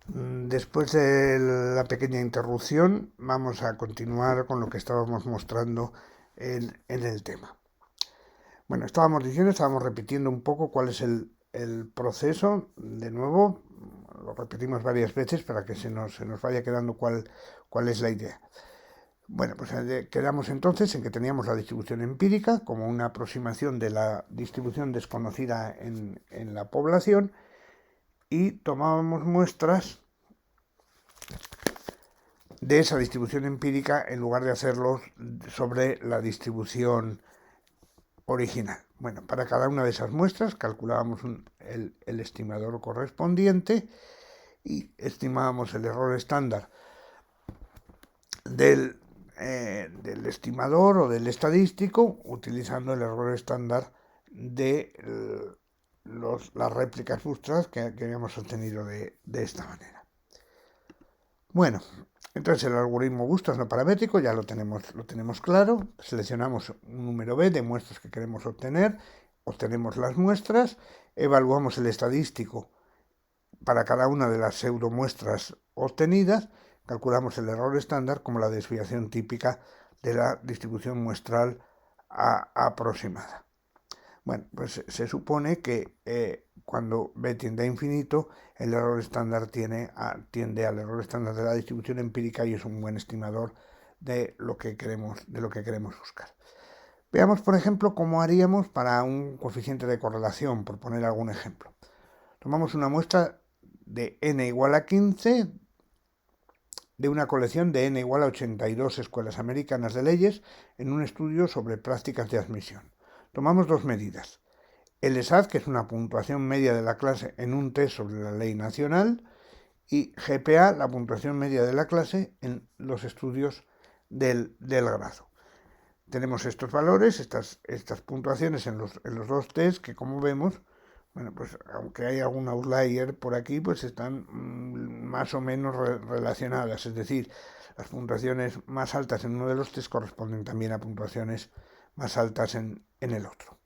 Después de la pequeña interrupción, vamos a continuar con lo que estábamos mostrando en el tema. Bueno, estábamos repitiendo un poco cuál es el proceso. De nuevo, lo repetimos varias veces para que se nos vaya quedando cuál es la idea. Bueno, pues quedamos entonces en que teníamos la distribución empírica como una aproximación de la distribución desconocida en la población y tomábamos muestras de esa distribución empírica en lugar de hacerlo sobre la distribución original. Bueno, para cada una de esas muestras calculábamos el estimador correspondiente y estimábamos el error estándar del estimador o del estadístico utilizando el error estándar de las réplicas bootstrap que habíamos obtenido de esta manera. Bueno, entonces el algoritmo Bootstrap no paramétrico ya lo tenemos claro. Seleccionamos un número B de muestras que queremos obtener, obtenemos las muestras, evaluamos el estadístico para cada una de las pseudomuestras obtenidas, calculamos el error estándar como la desviación típica de la distribución muestral aproximada. Bueno, pues se supone que cuando B tiende a infinito, el error estándar tiende al error estándar de la distribución empírica y es un buen estimador de lo que queremos buscar. Veamos, por ejemplo, cómo haríamos para un coeficiente de correlación, por poner algún ejemplo. Tomamos una muestra de n igual a 15 de una colección de n igual a 82 escuelas americanas de leyes en un estudio sobre prácticas de admisión. Tomamos dos medidas. El ESAT, que es una puntuación media de la clase en un test sobre la ley nacional, y GPA, la puntuación media de la clase en los estudios del grado. Tenemos estos valores, estas puntuaciones en los dos tests que, como vemos, bueno, pues aunque hay algún outlier por aquí, pues están más o menos relacionadas. Es decir, las puntuaciones más altas en uno de los test corresponden también a puntuaciones más altas en el otro.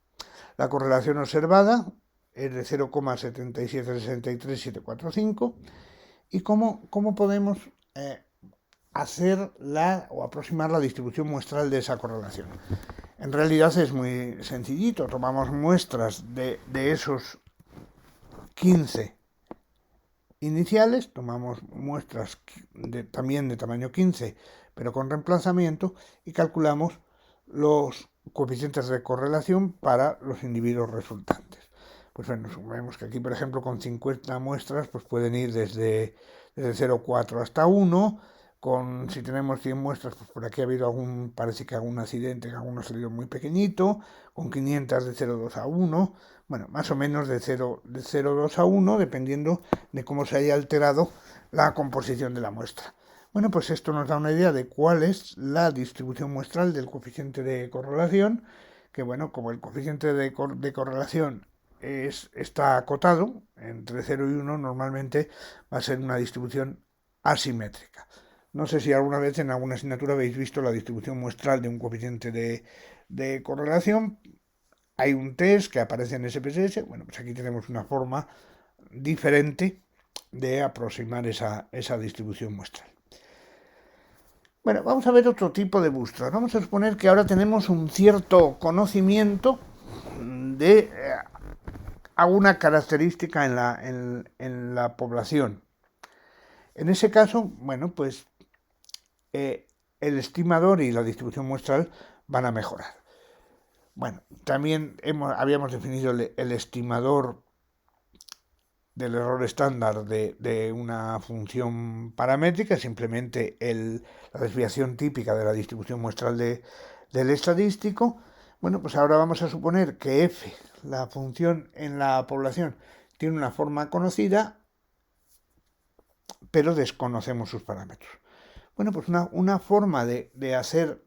La correlación observada es de 0,7763745 y cómo podemos hacer o aproximar la distribución muestral de esa correlación. En realidad es muy sencillito, tomamos muestras de esos 15 iniciales, tomamos muestras también de tamaño 15, pero con reemplazamiento, y calculamos los coeficientes de correlación para los individuos resultantes. Pues bueno, vemos que aquí, por ejemplo, con 50 muestras, pues pueden ir desde 0,4 hasta 1. Si tenemos 100 muestras, pues por aquí ha habido parece que algún accidente, que alguno ha salido muy pequeñito, con 500 de 0,2 a 1, bueno, más o menos de 0,2 a 1, dependiendo de cómo se haya alterado la composición de la muestra. Bueno, pues esto nos da una idea de cuál es la distribución muestral del coeficiente de correlación, que bueno, como el coeficiente de correlación está acotado, entre 0 y 1 normalmente va a ser una distribución asimétrica. No sé si alguna vez en alguna asignatura habéis visto la distribución muestral de un coeficiente de correlación. Hay un test que aparece en SPSS. Bueno, pues aquí tenemos una forma diferente de aproximar esa distribución muestral. Bueno, vamos a ver otro tipo de bootstrap. Vamos a suponer que ahora tenemos un cierto conocimiento de alguna característica en la población. En ese caso, bueno, pues el estimador y la distribución muestral van a mejorar. Bueno, también habíamos definido el estimador del error estándar de una función paramétrica, simplemente la desviación típica de la distribución muestral del estadístico. Bueno, pues ahora vamos a suponer que f, la función en la población, tiene una forma conocida, pero desconocemos sus parámetros. Bueno, pues una forma de hacer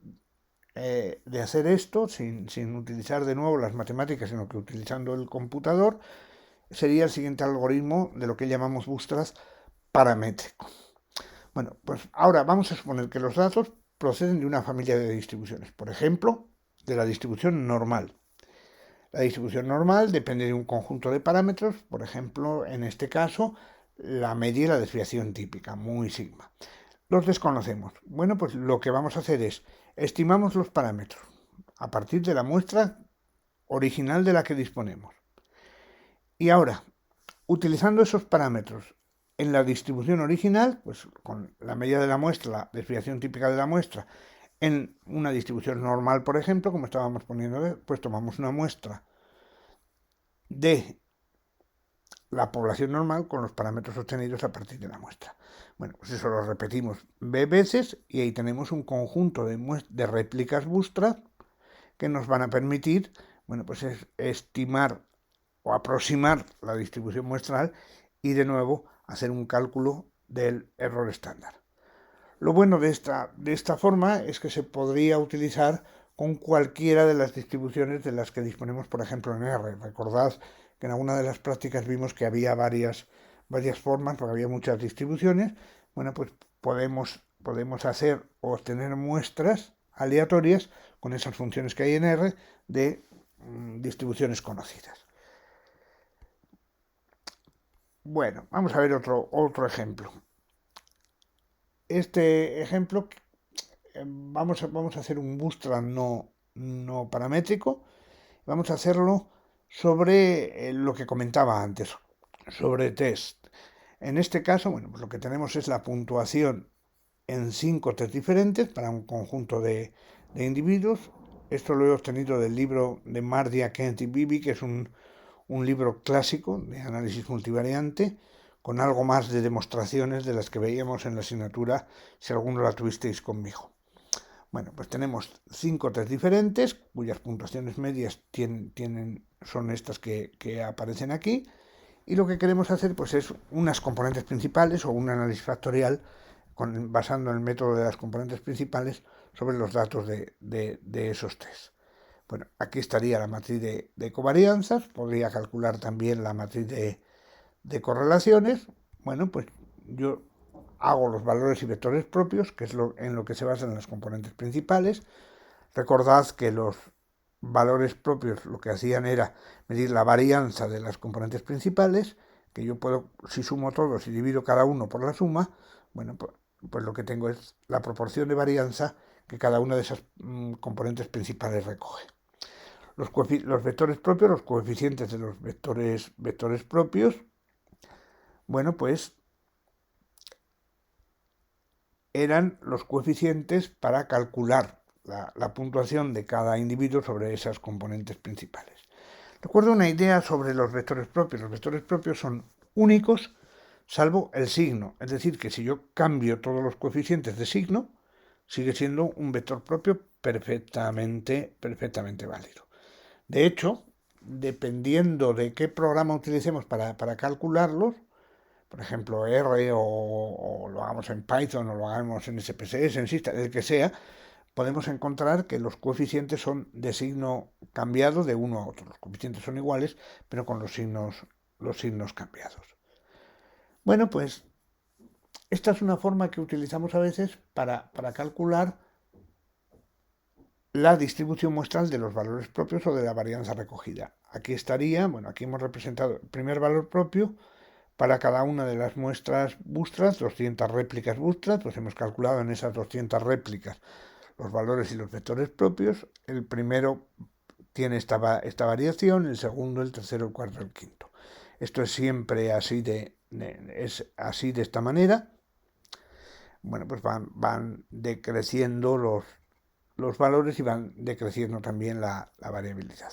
esto sin utilizar de nuevo las matemáticas, sino que utilizando el computador, sería el siguiente algoritmo de lo que llamamos bootstrap paramétrico. Bueno, pues ahora vamos a suponer que los datos proceden de una familia de distribuciones, por ejemplo, de la distribución normal. La distribución normal depende de un conjunto de parámetros, por ejemplo, en este caso, la media y la desviación típica, mu y sigma. Los desconocemos. Bueno, pues lo que vamos a hacer es, estimamos los parámetros a partir de la muestra original de la que disponemos. Y ahora, utilizando esos parámetros en la distribución original, pues con la media de la muestra, la desviación típica de la muestra, en una distribución normal, por ejemplo, como estábamos poniendo, pues tomamos una muestra de la población normal con los parámetros obtenidos a partir de la muestra. Bueno, pues eso lo repetimos b veces y ahí tenemos un conjunto de réplicas bootstrap que nos van a permitir, bueno, pues estimar o aproximar la distribución muestral y de nuevo hacer un cálculo del error estándar. Lo bueno de esta forma es que se podría utilizar con cualquiera de las distribuciones de las que disponemos, por ejemplo, en R. Recordad que en alguna de las prácticas vimos que había varias formas, porque había muchas distribuciones. Bueno, pues podemos hacer o obtener muestras aleatorias con esas funciones que hay en R de distribuciones conocidas. Bueno, vamos a ver otro ejemplo. Este ejemplo, vamos a hacer un bootstrap no paramétrico. Vamos a hacerlo sobre lo que comentaba antes, sobre test. En este caso, bueno, pues lo que tenemos es la puntuación en 5 test diferentes para un conjunto de individuos. Esto lo he obtenido del libro de Mardia, Kent y Bibi, que es un libro clásico de análisis multivariante, con algo más de demostraciones de las que veíamos en la asignatura, si alguno la tuvisteis conmigo. Bueno, pues tenemos 5 test diferentes, cuyas puntuaciones medias son estas que aparecen aquí, y lo que queremos hacer pues es unas componentes principales o un análisis factorial basando en el método de las componentes principales sobre los datos de esos test. Bueno, aquí estaría la matriz de covarianzas, podría calcular también la matriz de correlaciones. Bueno, pues yo hago los valores y vectores propios, que es en lo que se basan las componentes principales. Recordad que los valores propios lo que hacían era medir la varianza de las componentes principales, que yo puedo, si sumo todos y divido cada uno por la suma, bueno, pues lo que tengo es la proporción de varianza que cada una de esas componentes principales recoge. Los vectores propios, los coeficientes de los vectores propios, bueno, pues eran los coeficientes para calcular la puntuación de cada individuo sobre esas componentes principales. Recuerdo una idea sobre los vectores propios. Los vectores propios son únicos salvo el signo. Es decir, que si yo cambio todos los coeficientes de signo, sigue siendo un vector propio perfectamente válido. De hecho, dependiendo de qué programa utilicemos para calcularlos, por ejemplo R o lo hagamos en Python o lo hagamos en SPSS, en System, el que sea, podemos encontrar que los coeficientes son de signo cambiado de uno a otro. Los coeficientes son iguales, pero con los signos cambiados. Bueno, pues esta es una forma que utilizamos a veces para calcular la distribución muestral de los valores propios o de la varianza recogida. Aquí estaría, bueno, aquí hemos representado el primer valor propio para cada una de las muestras bootstrap, 200 réplicas bootstrap, pues hemos calculado en esas 200 réplicas los valores y los vectores propios. El primero tiene esta variación, el segundo, el tercero, el cuarto, el quinto. Esto es siempre así de esta manera. Bueno, pues van decreciendo los valores y van decreciendo también la variabilidad.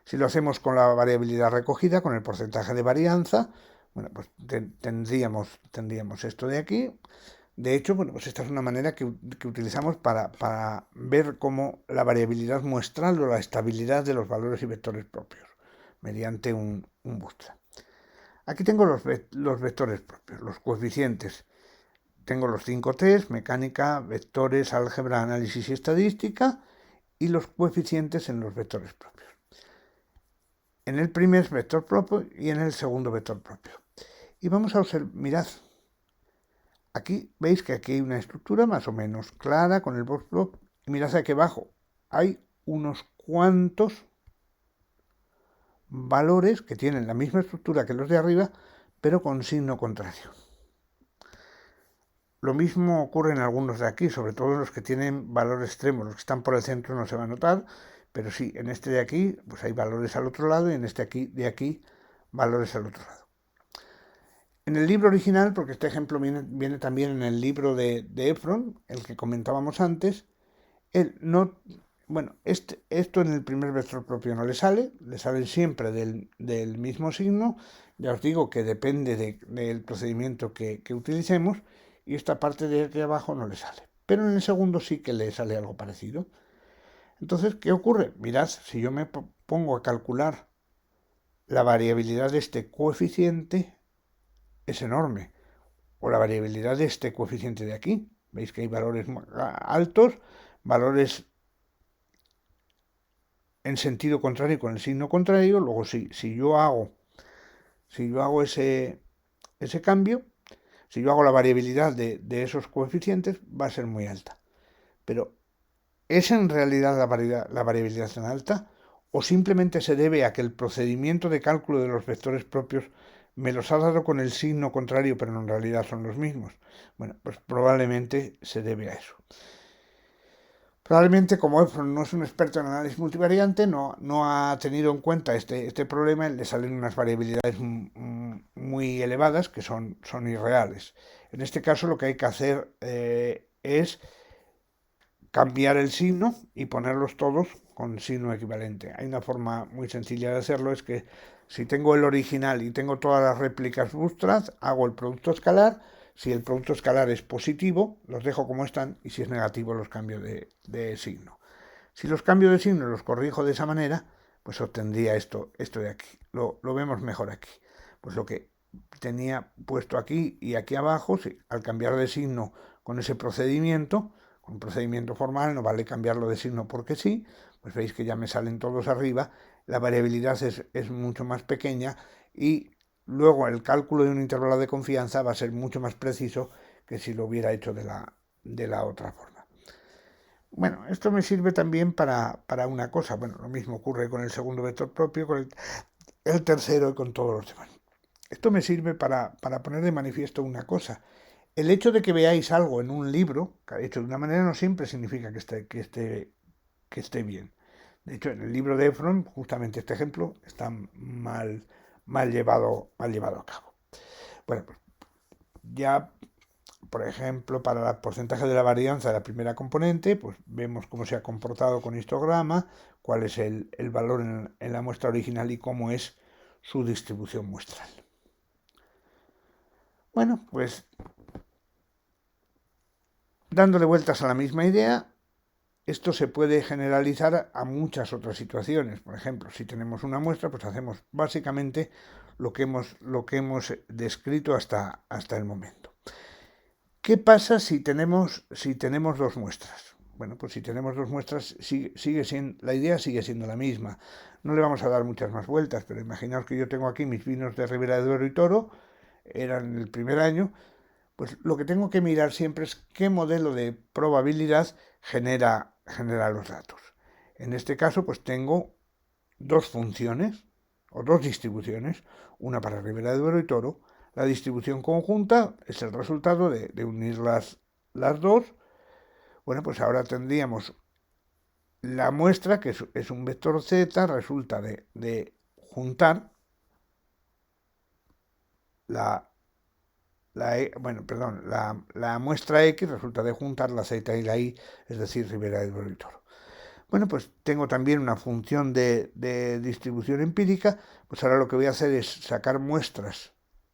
Si lo hacemos con la variabilidad recogida, con el porcentaje de varianza, bueno, pues tendríamos esto de aquí. De hecho, bueno, pues esta es una manera que utilizamos para ver cómo la variabilidad muestral o la estabilidad de los valores y vectores propios, mediante un bootstrap. Aquí tengo los vectores propios, los coeficientes. Tengo los 5 test, mecánica, vectores, álgebra, análisis y estadística, y los coeficientes en los vectores propios. En el primer vector propio y en el segundo vector propio. Y vamos a observar, mirad, aquí veis que aquí hay una estructura más o menos clara con el box plot. Y mirad aquí abajo, hay unos cuantos valores que tienen la misma estructura que los de arriba, pero con signo contrario. Lo mismo ocurre en algunos de aquí, sobre todo en los que tienen valor extremo. Los que están por el centro no se va a notar, pero sí, en este de aquí pues hay valores al otro lado y en este de aquí valores al otro lado. En el libro original, porque este ejemplo viene también en el libro de Efron, el que comentábamos antes, él no, bueno, esto en el primer vector propio no le sale siempre del mismo signo. Ya os digo que depende del procedimiento que utilicemos, y esta parte de aquí abajo no le sale. Pero en el segundo sí que le sale algo parecido. Entonces, ¿qué ocurre? Mirad, si yo me pongo a calcular la variabilidad de este coeficiente, es enorme. O la variabilidad de este coeficiente de aquí. Veis que hay valores altos, valores en sentido contrario con el signo contrario. Luego, si yo hago ese cambio, si yo hago la variabilidad de esos coeficientes, va a ser muy alta. Pero, ¿es en realidad la variabilidad tan alta? ¿O simplemente se debe a que el procedimiento de cálculo de los vectores propios me los ha dado con el signo contrario, pero en realidad son los mismos? Bueno, pues probablemente se debe a eso. Probablemente, como Efron no es un experto en análisis multivariante, no ha tenido en cuenta este problema. Le salen unas variabilidades muy elevadas que son irreales. En este caso, lo que hay que hacer es cambiar el signo y ponerlos todos con signo equivalente. Hay una forma muy sencilla de hacerlo, es que si tengo el original y tengo todas las réplicas bootstrap, hago el producto escalar. Si el producto escalar es positivo, los dejo como están, y si es negativo, los cambio de signo. Si los cambio de signo y los corrijo de esa manera, pues obtendría esto de aquí. Lo vemos mejor aquí. Pues lo que tenía puesto aquí y aquí abajo, al cambiar de signo con ese procedimiento, con un procedimiento formal, no vale cambiarlo de signo porque sí, pues veis que ya me salen todos arriba, la variabilidad es mucho más pequeña, y luego el cálculo de un intervalo de confianza va a ser mucho más preciso que si lo hubiera hecho de la otra forma. Bueno, esto me sirve también para una cosa. Bueno, lo mismo ocurre con el segundo vector propio, con el tercero y con todos los demás. Esto me sirve para poner de manifiesto una cosa. El hecho de que veáis algo en un libro, hecho de una manera, no siempre significa que esté bien. De hecho, en el libro de Efron, justamente este ejemplo está mal llevado a cabo. Bueno, pues ya, por ejemplo, para el porcentaje de la varianza de la primera componente, pues vemos cómo se ha comportado con histograma, cuál es el valor en la muestra original y cómo es su distribución muestral. Bueno, pues dándole vueltas a la misma idea, esto se puede generalizar a muchas otras situaciones. Por ejemplo, si tenemos una muestra, pues hacemos básicamente lo que hemos descrito hasta el momento. ¿Qué pasa si tenemos dos muestras? Bueno, pues si tenemos dos muestras, la idea sigue siendo la misma. No le vamos a dar muchas más vueltas, pero imaginaos que yo tengo aquí mis vinos de Ribera de Duero y Toro, eran el primer año. Pues lo que tengo que mirar siempre es qué modelo de probabilidad genera los datos. En este caso, pues tengo dos funciones o dos distribuciones, una para Ribera de Duero y Toro. La distribución conjunta es el resultado de unir las dos. Bueno, pues ahora tendríamos la muestra, que es un vector z, resulta de juntar la muestra X resulta de juntar la Z y la Y, es decir, Ribera de Duero y Toro. Bueno, pues tengo también una función de distribución empírica. Pues ahora lo que voy a hacer es sacar muestras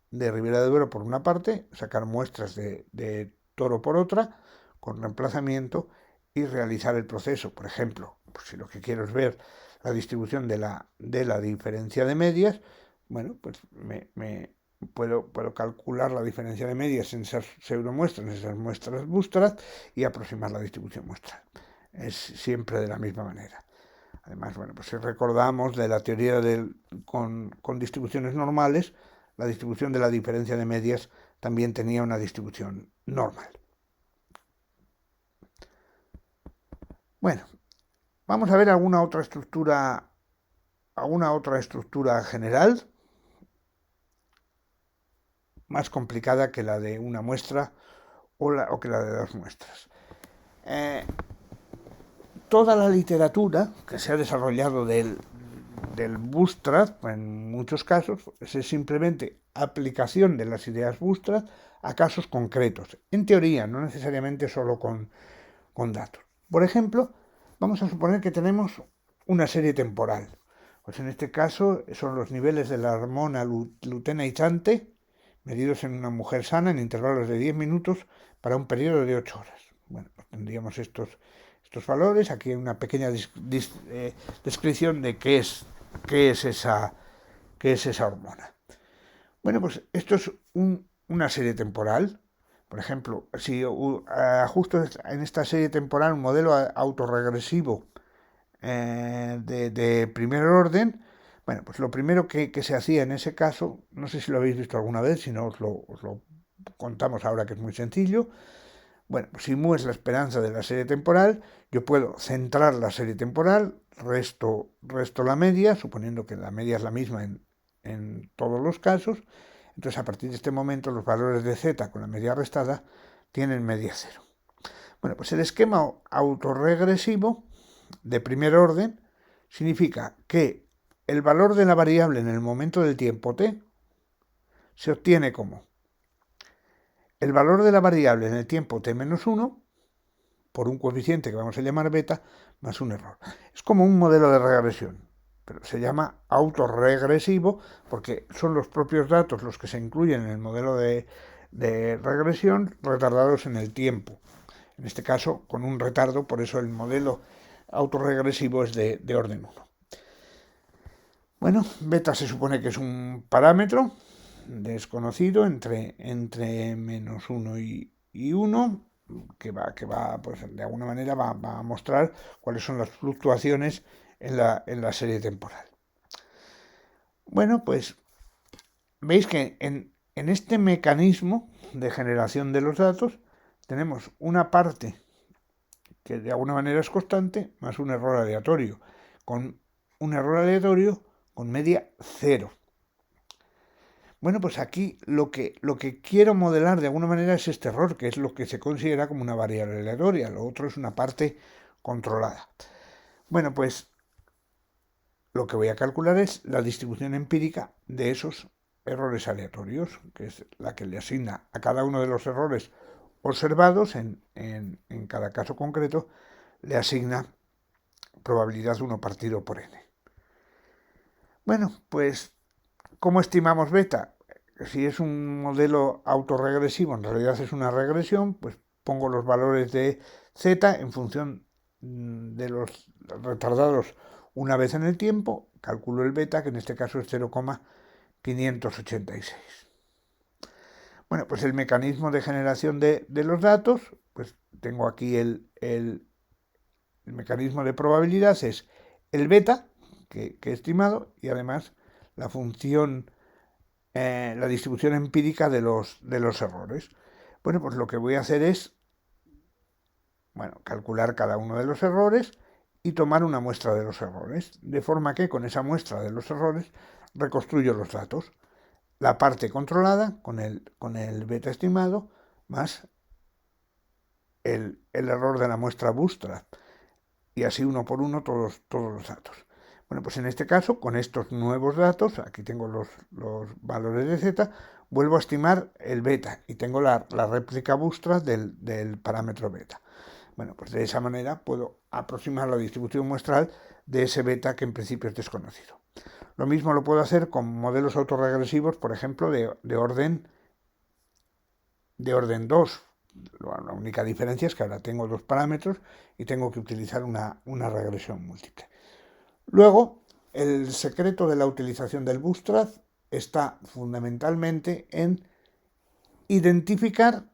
de Ribera de Duero por una parte, sacar muestras de Toro por otra, con reemplazamiento, y realizar el proceso. Por ejemplo, pues si lo que quiero es ver la distribución de la diferencia de medias, bueno, pues puedo calcular la diferencia de medias en esas pseudomuestras, en esas muestras bootstrap, y aproximar la distribución muestral. Es siempre de la misma manera. Además, bueno, pues si recordamos de la teoría con distribuciones normales, la distribución de la diferencia de medias también tenía una distribución normal. Bueno, vamos a ver alguna otra estructura general. más complicada que la de una muestra o que la de dos muestras. Toda la literatura que se ha desarrollado del Bootstrap, en muchos casos, es simplemente aplicación de las ideas Bootstrap a casos concretos. En teoría, no necesariamente solo con datos. Por ejemplo, vamos a suponer que tenemos una serie temporal. Pues en este caso son los niveles de la hormona luteinizante medidos en una mujer sana en intervalos de 10 minutos para un periodo de 8 horas. Bueno, pues tendríamos estos valores. Aquí hay una pequeña descripción de qué es esa hormona. Bueno, pues esto es una serie temporal. Por ejemplo, si ajusto en esta serie temporal un modelo autorregresivo de primer orden, bueno, pues lo primero que se hacía en ese caso, no sé si lo habéis visto alguna vez, si no os lo contamos ahora, que es muy sencillo. Bueno, pues si mu es la esperanza de la serie temporal, yo puedo centrar la serie temporal, resto la media, suponiendo que la media es la misma en todos los casos. Entonces, a partir de este momento, los valores de z con la media restada tienen media cero. Bueno, pues el esquema autorregresivo de primer orden significa que el valor de la variable en el momento del tiempo t se obtiene como el valor de la variable en el tiempo t menos 1 por un coeficiente que vamos a llamar beta más un error. Es como un modelo de regresión, pero se llama autorregresivo porque son los propios datos los que se incluyen en el modelo de regresión retardados en el tiempo. En este caso, con un retardo, por eso el modelo autorregresivo es de orden 1. Bueno, beta se supone que es un parámetro desconocido entre menos 1 y 1, que va, pues de alguna manera va a mostrar cuáles son las fluctuaciones en la serie temporal. Bueno, pues veis que en este mecanismo de generación de los datos tenemos una parte que de alguna manera es constante, más un error aleatorio, con un error aleatorio con media 0. Bueno, pues aquí lo que quiero modelar de alguna manera es este error, que es lo que se considera como una variable aleatoria. Lo otro es una parte controlada. Bueno, pues lo que voy a calcular es la distribución empírica de esos errores aleatorios, que es la que le asigna a cada uno de los errores observados en cada caso concreto, le asigna probabilidad 1 partido por n. Bueno, pues, ¿cómo estimamos beta? Si es un modelo autorregresivo, en realidad es una regresión, pues pongo los valores de z en función de los retardados una vez en el tiempo, calculo el beta, que en este caso es 0,586. Bueno, pues el mecanismo de generación de los datos, pues tengo aquí el mecanismo de probabilidad, es el beta, que he estimado, y además la función, la distribución empírica de los errores. Bueno, pues lo que voy a hacer es, calcular cada uno de los errores y tomar una muestra de los errores, de forma que con esa muestra de los errores reconstruyo los datos. La parte controlada con el beta estimado más el error de la muestra Bootstrap, y así uno por uno todos los datos. Bueno, pues en este caso, con estos nuevos datos, aquí tengo los valores de z, vuelvo a estimar el beta y tengo la réplica Bootstrap del parámetro beta. Bueno, pues de esa manera puedo aproximar la distribución muestral de ese beta que en principio es desconocido. Lo mismo lo puedo hacer con modelos autorregresivos, por ejemplo, de orden 2. La única diferencia es que ahora tengo dos parámetros y tengo que utilizar una regresión múltiple. Luego, el secreto de la utilización del Bootstrap está fundamentalmente en identificar,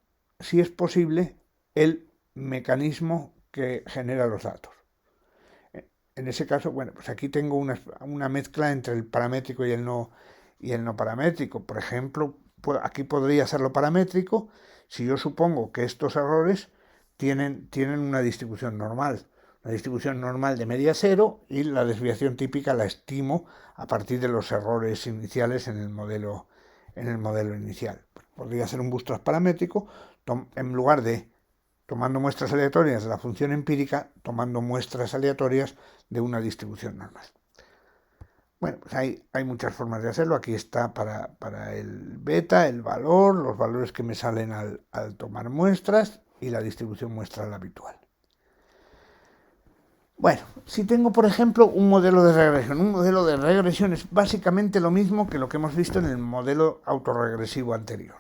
si es posible, el mecanismo que genera los datos. En ese caso, bueno, pues aquí tengo una mezcla entre el paramétrico y el no paramétrico. Por ejemplo, aquí podría hacerlo paramétrico si yo supongo que estos errores tienen una distribución normal. Una distribución normal de media 0, y la desviación típica la estimo a partir de los errores iniciales en el modelo inicial. podría hacer un bootstrap paramétrico en lugar de tomando muestras aleatorias de la función empírica, tomando muestras aleatorias de una distribución normal. Bueno, pues hay muchas formas de hacerlo. Aquí está para el beta, el valor, los valores que me salen al tomar muestras y la distribución muestral habitual. Bueno, si tengo, por ejemplo, un modelo de regresión es básicamente lo mismo que lo que hemos visto en el modelo autorregresivo anterior.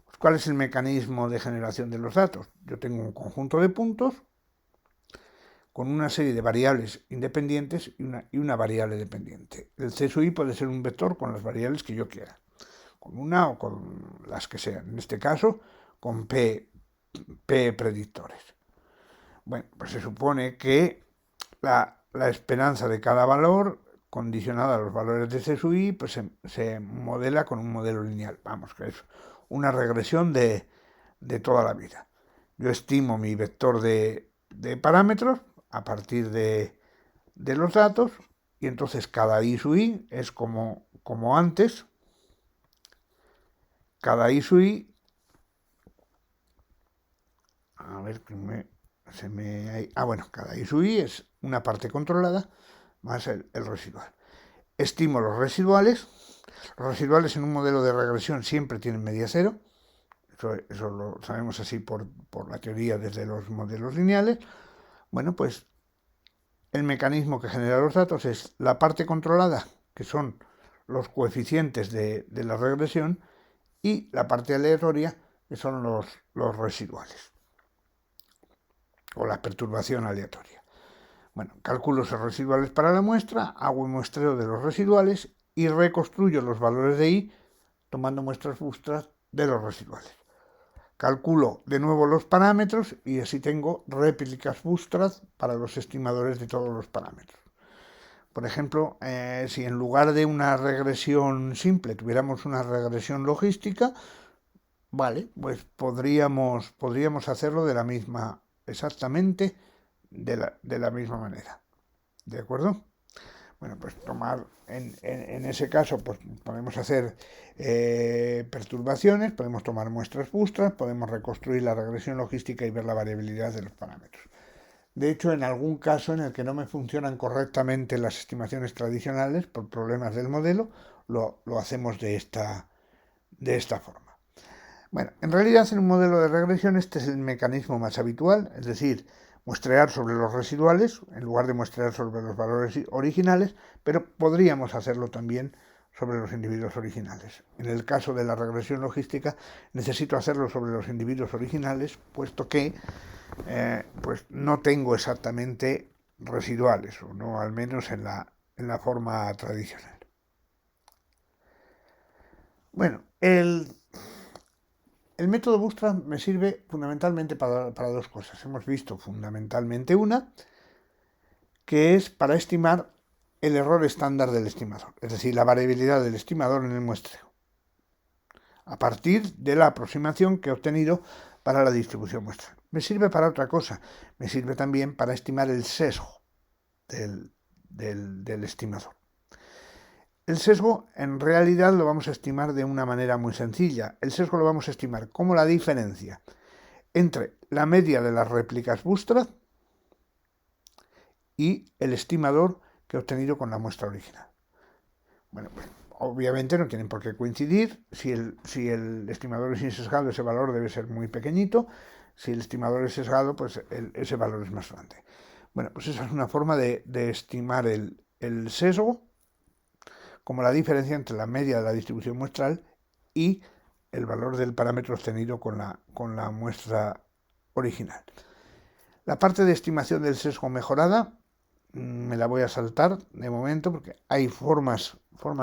Pues, ¿cuál es el mecanismo de generación de los datos? Yo tengo un conjunto de puntos con una serie de variables independientes y una variable dependiente. El C sub i puede ser un vector con las variables que yo quiera, con una o con las que sean. En este caso, con P predictores. Bueno, pues se supone que la esperanza de cada valor, condicionada a los valores de C sub i, pues se modela con un modelo lineal. Vamos, que es una regresión de toda la vida. Yo estimo mi vector de parámetros a partir de los datos, y entonces cada i sub i es como antes. Cada i sub i, a ver que cada i sub i es una parte controlada más el residual. Estimo los residuales. Los residuales en un modelo de regresión siempre tienen media cero. Eso lo sabemos así por la teoría desde los modelos lineales. Bueno, pues el mecanismo que genera los datos es la parte controlada, que son los coeficientes de la regresión, y la parte aleatoria, que son los residuales, o la perturbación aleatoria. Bueno, calculo esos residuales para la muestra, hago un muestreo de los residuales y reconstruyo los valores de i tomando muestras bootstrap de los residuales. Calculo de nuevo los parámetros y así tengo réplicas bootstrap para los estimadores de todos los parámetros. Por ejemplo, si en lugar de una regresión simple tuviéramos una regresión logística, vale, pues podríamos hacerlo exactamente de la misma manera. ¿De acuerdo? Bueno, pues tomar, en ese caso, pues podemos hacer perturbaciones, podemos tomar muestras bootstrap, podemos reconstruir la regresión logística y ver la variabilidad de los parámetros. De hecho, en algún caso en el que no me funcionan correctamente las estimaciones tradicionales por problemas del modelo, lo hacemos de esta forma. Bueno, en realidad en un modelo de regresión este es el mecanismo más habitual, es decir, muestrear sobre los residuales en lugar de muestrear sobre los valores originales, pero podríamos hacerlo también sobre los individuos originales. En el caso de la regresión logística necesito hacerlo sobre los individuos originales, puesto que pues no tengo exactamente residuales, o no al menos en la forma tradicional. Bueno, el método Bootstrap me sirve fundamentalmente para dos cosas. Hemos visto fundamentalmente una, que es para estimar el error estándar del estimador, es decir, la variabilidad del estimador en el muestreo, a partir de la aproximación que he obtenido para la distribución muestral. Me sirve para otra cosa, me sirve también para estimar el sesgo del estimador. El sesgo en realidad lo vamos a estimar de una manera muy sencilla. El sesgo lo vamos a estimar como la diferencia entre la media de las réplicas bootstrap y el estimador que he obtenido con la muestra original. Bueno, pues obviamente no tienen por qué coincidir. Si el estimador es insesgado, ese valor debe ser muy pequeñito. Si el estimador es sesgado, pues ese valor es más grande. Bueno, pues esa es una forma de estimar el sesgo como la diferencia entre la media de la distribución muestral y el valor del parámetro obtenido con la muestra original. La parte de estimación del sesgo mejorada me la voy a saltar de momento porque hay formas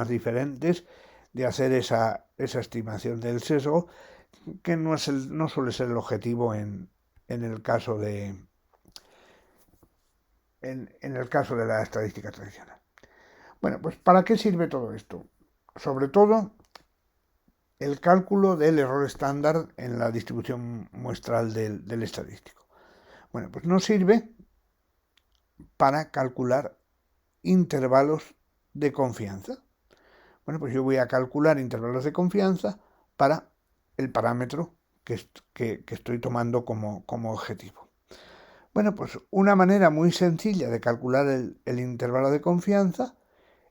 diferentes de hacer esa estimación del sesgo que no suele ser el objetivo en el caso de la estadística tradicional. Bueno, pues ¿para qué sirve todo esto? Sobre todo el cálculo del error estándar en la distribución muestral del estadístico. Bueno, pues nos sirve para calcular intervalos de confianza. Bueno, pues yo voy a calcular intervalos de confianza para el parámetro que estoy tomando como objetivo. Bueno, pues una manera muy sencilla de calcular el intervalo de confianza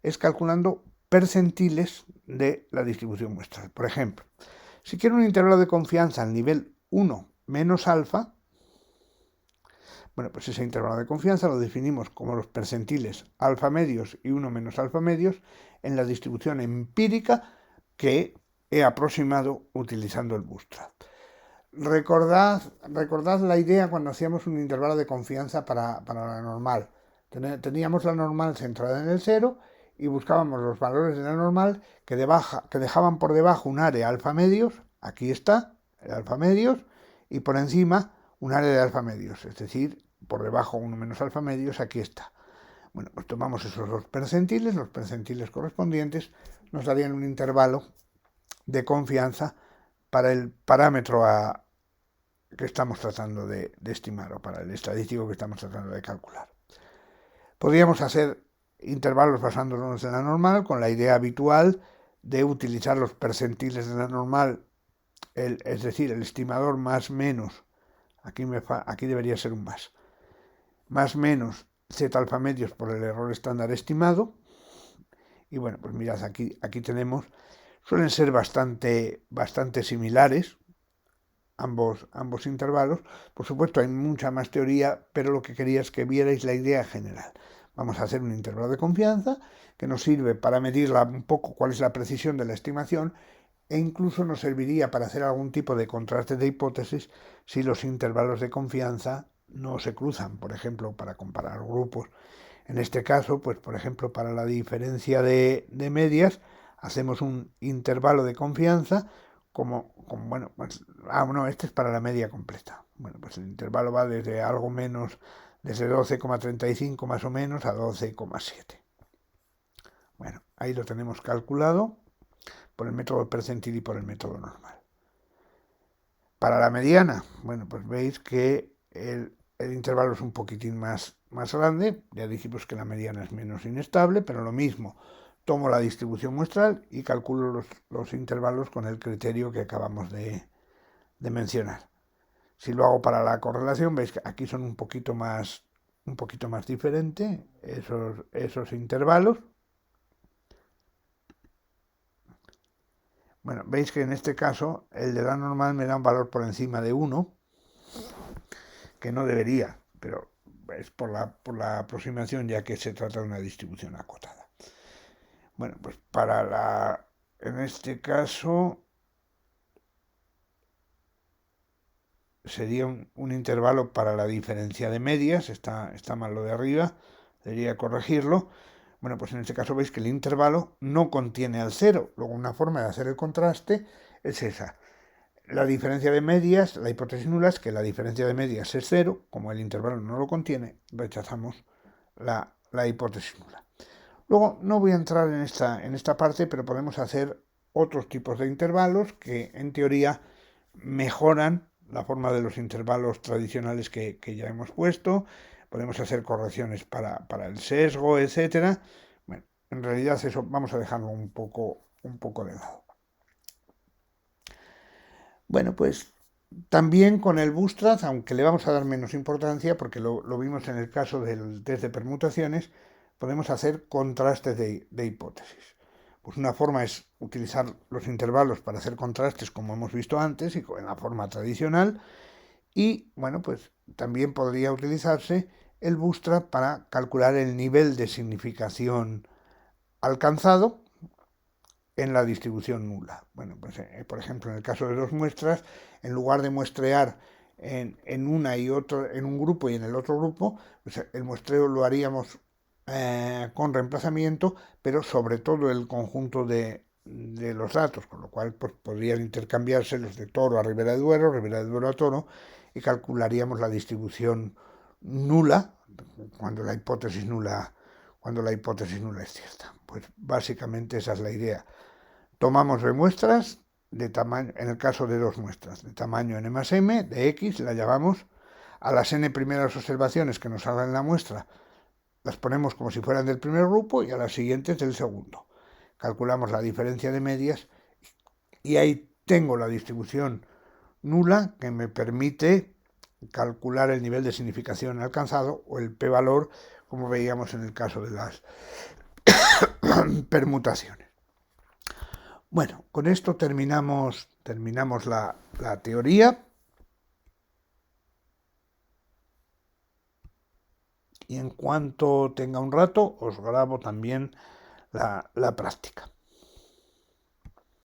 es calculando percentiles de la distribución muestral. Por ejemplo, si quiero un intervalo de confianza al nivel 1 menos alfa, bueno, pues ese intervalo de confianza lo definimos como los percentiles alfa medios y 1 menos alfa medios en la distribución empírica que he aproximado utilizando el Bootstrap. Recordad la idea cuando hacíamos un intervalo de confianza para la normal. Teníamos la normal centrada en el 0 y buscábamos los valores de la normal que dejaban por debajo un área alfa medios, aquí está, el alfa medios, y por encima un área de alfa medios, es decir, por debajo 1 menos alfa medios, aquí está. Bueno, pues tomamos esos dos percentiles, los percentiles correspondientes nos darían un intervalo de confianza para el parámetro que estamos tratando de estimar o para el estadístico que estamos tratando de calcular. Podríamos hacer intervalos basándonos en la normal con la idea habitual de utilizar los percentiles de la normal, es decir, el estimador más menos, aquí debería ser un más menos z alfa medios por el error estándar estimado. Y bueno, pues mirad, aquí tenemos, suelen ser bastante similares ambos intervalos. Por supuesto hay mucha más teoría, pero lo que quería es que vierais la idea general. Vamos a hacer un intervalo de confianza que nos sirve para medir un poco cuál es la precisión de la estimación e incluso nos serviría para hacer algún tipo de contraste de hipótesis si los intervalos de confianza no se cruzan, por ejemplo, para comparar grupos. En este caso, pues por ejemplo, para la diferencia de medias, hacemos un intervalo de confianza como bueno, pues, este es para la media completa. Bueno, pues el intervalo va desde algo menos, desde 12,35 más o menos a 12,7. Bueno, ahí lo tenemos calculado por el método percentil y por el método normal. Para la mediana, bueno, pues veis que el intervalo es un poquitín más grande. Ya dijimos que la mediana es menos inestable, pero lo mismo. Tomo la distribución muestral y calculo los intervalos con el criterio que acabamos de mencionar. Si lo hago para la correlación, veis que aquí son un poquito más diferente esos intervalos. Bueno, veis que en este caso el de la normal me da un valor por encima de 1, que no debería, pero es por la aproximación, ya que se trata de una distribución acotada. Bueno, pues en este caso sería un intervalo para la diferencia de medias, está mal lo de arriba, debería corregirlo. Bueno, pues en este caso veis que el intervalo no contiene al 0, luego una forma de hacer el contraste es esa. La diferencia de medias, la hipótesis nula es que la diferencia de medias es 0, como el intervalo no lo contiene, rechazamos la hipótesis nula. Luego no voy a entrar en esta parte, pero podemos hacer otros tipos de intervalos que en teoría mejoran la forma de los intervalos tradicionales que ya hemos puesto. Podemos hacer correcciones para el sesgo, etcétera. Bueno, en realidad eso vamos a dejarlo un poco de lado. Bueno, pues también con el Bootstrap, aunque le vamos a dar menos importancia, porque lo vimos en el caso del test de permutaciones, podemos hacer contrastes de hipótesis. Pues una forma es utilizar los intervalos para hacer contrastes, como hemos visto antes, y en la forma tradicional. Y bueno, pues también podría utilizarse el Bootstrap para calcular el nivel de significación alcanzado en la distribución nula. Bueno, pues por ejemplo, en el caso de dos muestras, en lugar de muestrear en una y otro, en un grupo y en el otro grupo, pues el muestreo lo haríamos con reemplazamiento, pero sobre todo el conjunto de los datos, con lo cual pues, podrían intercambiarse los de Toro a Ribera de Duero a Toro, y calcularíamos la distribución nula cuando la hipótesis nula es cierta. Pues básicamente esa es la idea. Tomamos b muestras de tamaño, en el caso de dos muestras, de tamaño n más m, de x, la llamamos a las n primeras observaciones que nos salgan en la muestra, las ponemos como si fueran del primer grupo y a las siguientes del segundo. Calculamos la diferencia de medias y ahí tengo la distribución nula que me permite calcular el nivel de significación alcanzado o el p-valor, como veíamos en el caso de las permutaciones. Bueno, con esto terminamos la teoría. Y en cuanto tenga un rato, os grabo también la práctica.